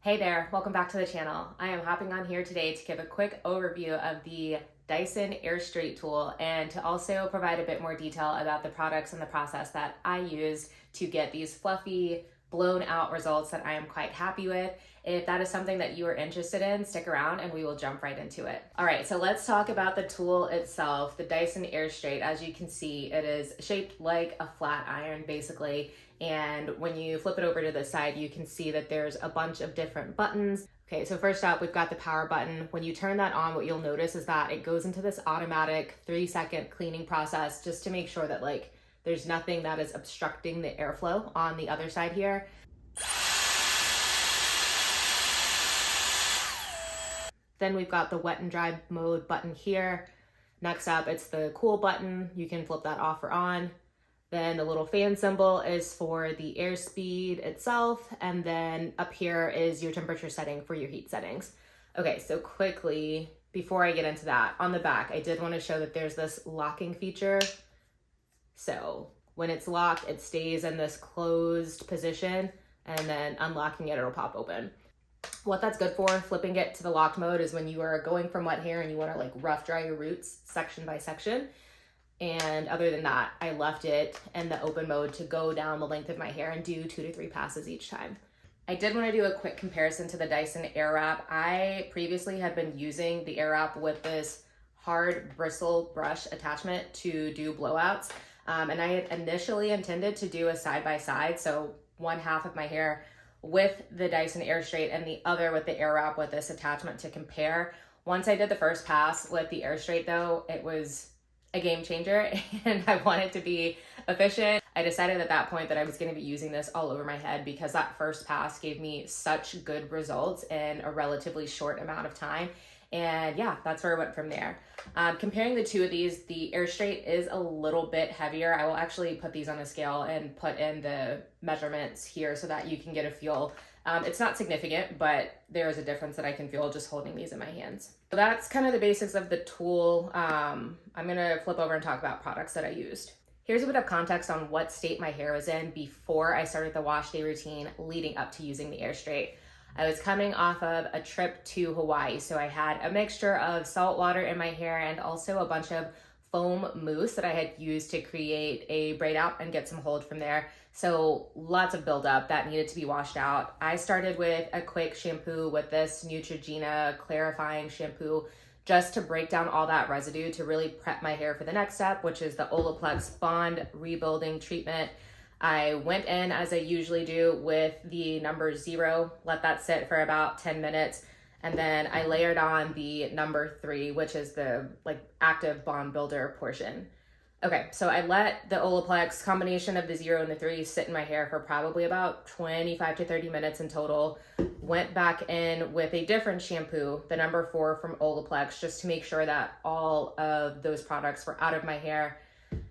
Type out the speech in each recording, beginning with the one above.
Hey there, welcome back to the channel. I am hopping on here today to give a quick overview of the Dyson Airstrait tool and to also provide a bit more detail about the products and the process that I use to get these fluffy, blown out results that I am quite happy with. If that is something that you are interested in, stick around and we will jump right into it. All right, so let's talk about the tool itself, the Dyson Airstrait. As you can see, it is shaped like a flat iron basically. And when you flip it over to the side, you can see that there's a bunch of different buttons. Okay, so first up, we've got the power button. When you turn that on, what you'll notice is that it goes into this automatic 3-second cleaning process just to make sure that there's nothing that is obstructing the airflow on the other side here. Then we've got the wet and dry mode button here. Next up, it's the cool button. You can flip that off or on. Then the little fan symbol is for the airspeed itself. And then up here is your temperature setting for your heat settings. Okay, so quickly, before I get into that, on the back, I did want to show that there's this locking feature. So when it's locked, it stays in this closed position, and then unlocking it, it'll pop open. What that's good for, flipping it to the locked mode, is when you are going from wet hair and you want to rough dry your roots section by section. And other than that, I left it in the open mode to go down the length of my hair and do 2 to 3 passes each time. I did want to do a quick comparison to the Dyson Airwrap. I previously had been using the Airwrap with this hard bristle brush attachment to do blowouts. And I had initially intended to do a side-by-side, so one half of my hair with the Dyson Airstrait and the other with the Airwrap with this attachment to compare. Once I did the first pass with the Airstrait though, it was a game changer and I wanted to be efficient. I decided at that point that I was going to be using this all over my head because that first pass gave me such good results in a relatively short amount of time. And yeah, that's where I went from there. Comparing the two of these, the Airstrait is a little bit heavier. I will actually put these on a scale and put in the measurements here so that you can get a feel. It's not significant, but there is a difference that I can feel just holding these in my hands. So that's kind of the basics of the tool. I'm gonna flip over and talk about products that I used. Here's a bit of context on what state my hair was in before I started the wash day routine leading up to using the Airstrait. I was coming off of a trip to Hawaii, so I had a mixture of salt water in my hair and also a bunch of foam mousse that I had used to create a braid out and get some hold from there. So lots of buildup that needed to be washed out. I started with a quick shampoo with this Neutrogena clarifying shampoo just to break down all that residue to really prep my hair for the next step, which is the Olaplex Bond Rebuilding Treatment. I went in, as I usually do, with the number 0, let that sit for about 10 minutes, and then I layered on the number 3, which is the active bond builder portion. Okay, so I let the Olaplex combination of the 0 and the 3 sit in my hair for probably about 25 to 30 minutes in total. Went back in with a different shampoo, the number 4 from Olaplex, just to make sure that all of those products were out of my hair.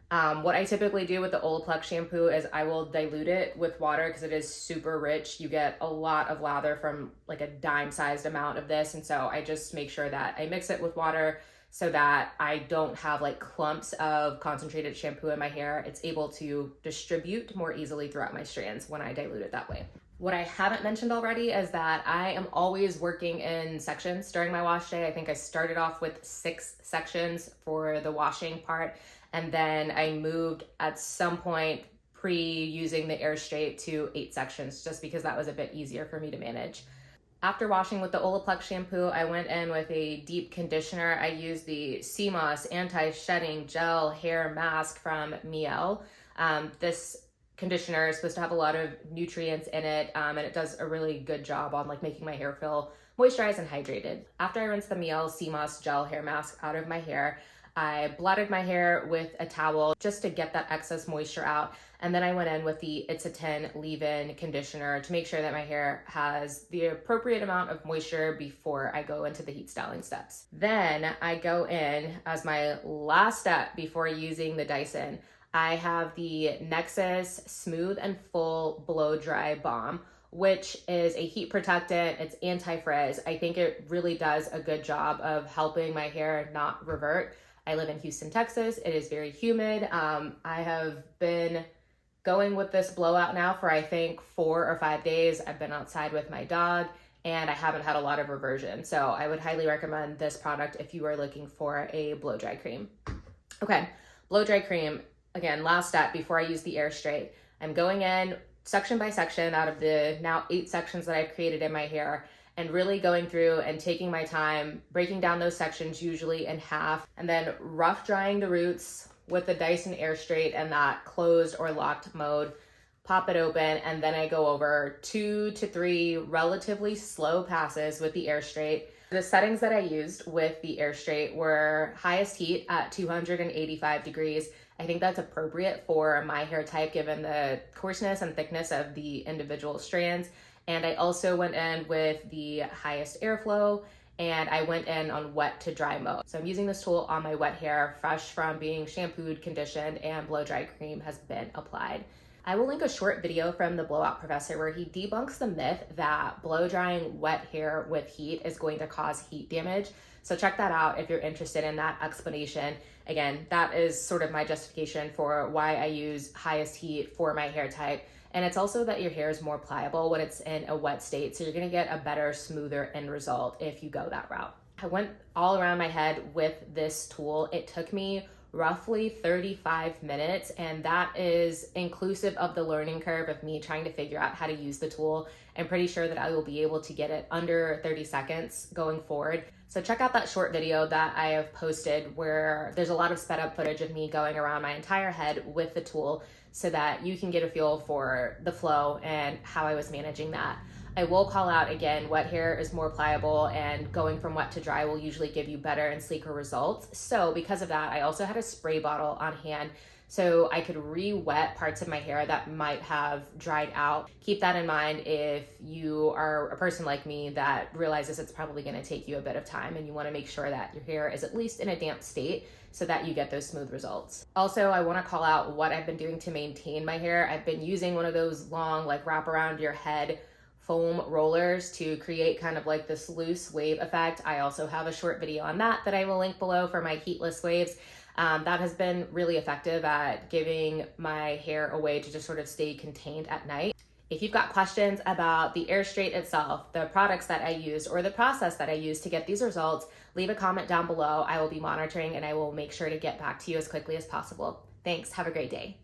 What I typically do with the Olaplex shampoo is I will dilute it with water because it is super rich. You get a lot of lather from a dime-sized amount of this, and so I just make sure that I mix it with water so that I don't have clumps of concentrated shampoo in my hair. It's able to distribute more easily throughout my strands when I dilute it that way. What I haven't mentioned already is that I am always working in sections during my wash day. I think I started off with 6 sections for the washing part, and then I moved at some point pre-using the Airstrait to 8 sections just because that was a bit easier for me to manage. After washing with the Olaplex shampoo, I went in with a deep conditioner. I used the Sea Moss Anti-Shedding Gel Hair Mask from Mielle. This conditioner is supposed to have a lot of nutrients in it, and it does a really good job on making my hair feel moisturized and hydrated. After I rinsed the Mielle Sea Moss Gel Hair Mask out of my hair, I blotted my hair with a towel just to get that excess moisture out. And then I went in with the It's a 10 leave-in conditioner to make sure that my hair has the appropriate amount of moisture before I go into the heat styling steps. Then I go in as my last step before using the Dyson. I have the Nexxus Smooth and Full Blow Dry Balm, which is a heat protectant. It's anti-frizz. I think it really does a good job of helping my hair not revert. I live in Houston, Texas. It is very humid. I have been going with this blowout now for I think 4 or 5 days. I've been outside with my dog and I haven't had a lot of reversion. So I would highly recommend this product if you are looking for a blow dry cream. Okay, blow dry cream. Again, last step before I use the Airstrait. I'm going in section by section out of the now 8 sections that I've created in my hair, and really going through and taking my time, breaking down those sections usually in half, and then rough drying the roots with the Dyson Airstrait and that closed or locked mode. Pop it open, and then I go over 2 to 3 relatively slow passes with the Airstrait. The settings that I used with the Airstrait were highest heat at 285 degrees. I think that's appropriate for my hair type given the coarseness and thickness of the individual strands. And I also went in with the highest airflow, and I went in on wet to dry mode. So I'm using this tool on my wet hair, fresh from being shampooed, conditioned, and blow dry cream has been applied. I will link a short video from the Blowout professor where he debunks the myth that blow drying wet hair with heat is going to cause heat damage. So check that out if you're interested in that explanation. Again, that is sort of my justification for why I use highest heat for my hair type. And it's also that your hair is more pliable when it's in a wet state. So you're gonna get a better, smoother end result if you go that route. I went all around my head with this tool. It took me roughly 35 minutes, and that is inclusive of the learning curve of me trying to figure out how to use the tool. I'm pretty sure that I will be able to get it under 30 seconds going forward. So check out that short video that I have posted where there's a lot of sped up footage of me going around my entire head with the tool so that you can get a feel for the flow and how I was managing that. I will call out again, wet hair is more pliable, and going from wet to dry will usually give you better and sleeker results. So because of that, I also had a spray bottle on hand so I could re-wet parts of my hair that might have dried out. Keep that in mind if you are a person like me that realizes it's probably gonna take you a bit of time and you wanna make sure that your hair is at least in a damp state so that you get those smooth results. Also, I wanna call out what I've been doing to maintain my hair. I've been using one of those long, like wrap around your head foam rollers to create kind of like this loose wave effect. I also have a short video on that I will link below for my heatless waves. That has been really effective at giving my hair a way to just sort of stay contained at night. If you've got questions about the Airstrait itself, the products that I used, or the process that I used to get these results, leave a comment down below. I will be monitoring and I will make sure to get back to you as quickly as possible. Thanks, have a great day.